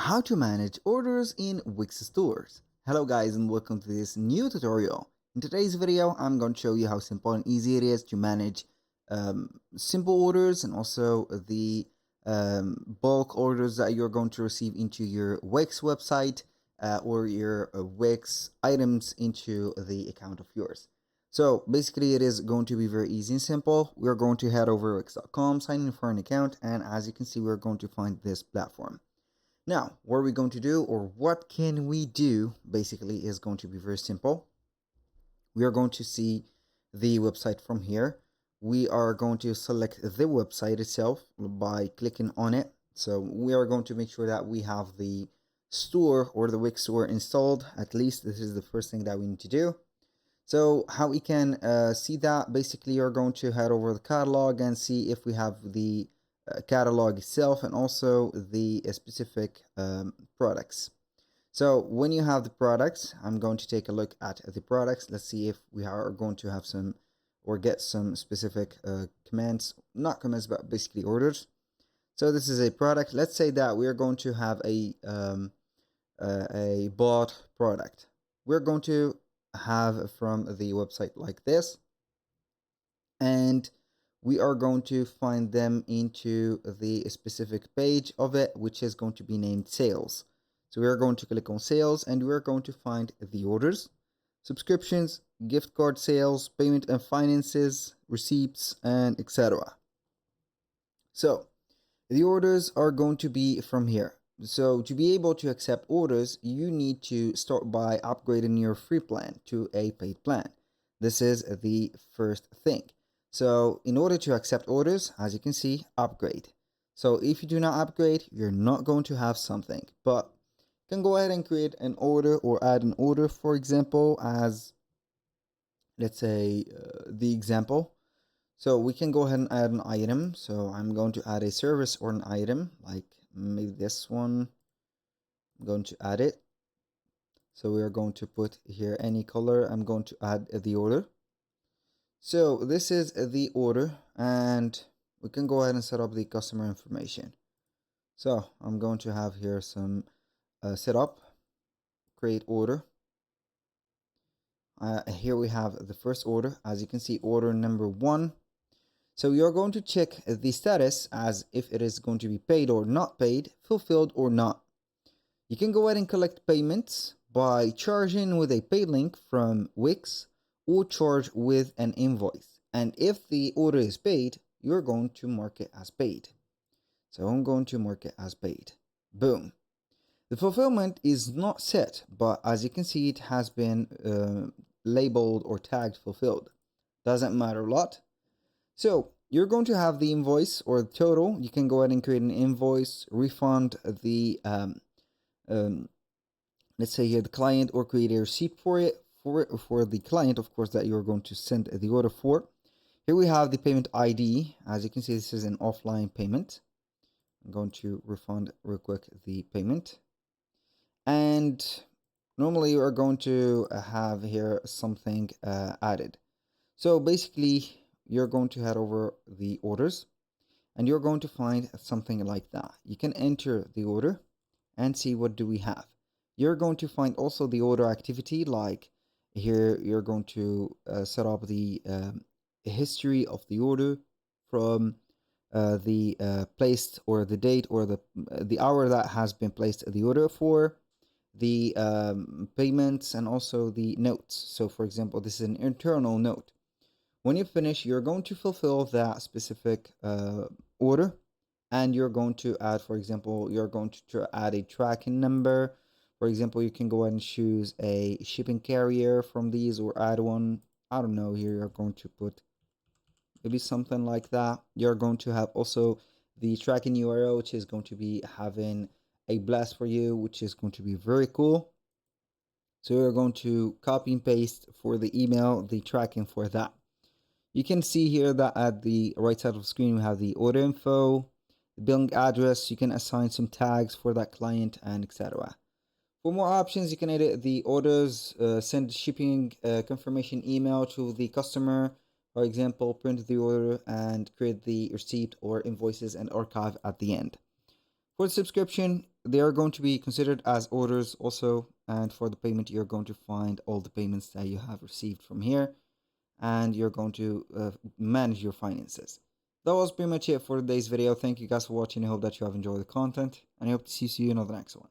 How to manage orders in Wix stores. Hello guys and welcome to this new tutorial. In today's video I'm going to show you how simple and easy it is to manage simple orders and also the bulk orders that you're going to receive into your Wix website or your Wix items into the account of yours. So basically it is going to be very easy and simple. We're going to head over to wix.com, sign in for an account, and as you can see we're going to find this platform. Now, what are we going to do, or what can we do, basically is going to be very simple. We are going to see the website from here. We are going to select the website itself by clicking on it. So we are going to make sure that we have the store or the Wix store installed. At least this is the first thing that we need to do. So how we can see that, basically you're going to head over the catalog and see if we have the catalog itself and also the specific products. So when you have the products, I'm going to take a look at the products. Let's see if we are going to have some or get some specific commands, not commands, but basically orders. So this is a product. Let's say that we're going to have a bought product. We're going to have from the website like this, and we are going to find them into the specific page of it, which is going to be named sales. So we're going to click on sales and we're going to find the orders, subscriptions, gift card sales, payment and finances, receipts, and etc. So the orders are going to be from here. So to be able to accept orders, you need to start by upgrading your free plan to a paid plan. This is the first thing. So in order to accept orders, as you can see, upgrade. So if you do not upgrade, you're not going to have something, but you can go ahead and create an order or add an order, for example, as let's say the example. So we can go ahead and add an item. So I'm going to add a service or an item, like maybe this one. I'm going to add it. So we are going to put here any color. I'm going to add the order. So this is the order, and we can go ahead and set up the customer information. So I'm going to have here some setup, create order. Here we have the first order. As you can see, order number 1. So you're going to check the status as if it is going to be paid or not paid, fulfilled or not. You can go ahead and collect payments by charging with a pay link from Wix or charge with an invoice. And if the order is paid, you're going to mark it as paid. So I'm going to mark it as paid. Boom. The fulfillment is not set, but as you can see, it has been labeled or tagged fulfilled. Doesn't matter a lot. So you're going to have the invoice or the total. You can go ahead and create an invoice, refund the let's say here the client, or create a receipt for it for the client, of course, that you're going to send the order for. Here we have the payment ID. As you can see, this is an offline payment. I'm going to refund real quick the payment, and normally you are going to have here something added. So basically you're going to head over the orders and you're going to find something like that. You can enter the order and see what do we have. You're going to find also the order activity, like here you're going to set up the history of the order from the placed or the date or the hour that has been placed the order for, the payments, and also the notes. So for example, this is an internal note. When you finish, you're going to fulfill that specific order, and you're going to add, for example, you're going to add a tracking number. For example, you can go ahead and choose a shipping carrier from these or add one. I don't know, here you're going to put maybe something like that. You're going to have also the tracking URL, which is going to be having a blast for you, which is going to be very cool. So we're going to copy and paste for the email, the tracking for that. You can see here that at the right side of the screen, we have the order info, the billing address. You can assign some tags for that client and etc. For more options, you can edit the orders, send shipping confirmation email to the customer, for example, print the order and create the receipt or invoices and archive at the end. For the subscription, they are going to be considered as orders also. And for the payment, you're going to find all the payments that you have received from here, and you're going to manage your finances. That was pretty much it for today's video. Thank you guys for watching. I hope that you have enjoyed the content, and I hope to see you in the next one.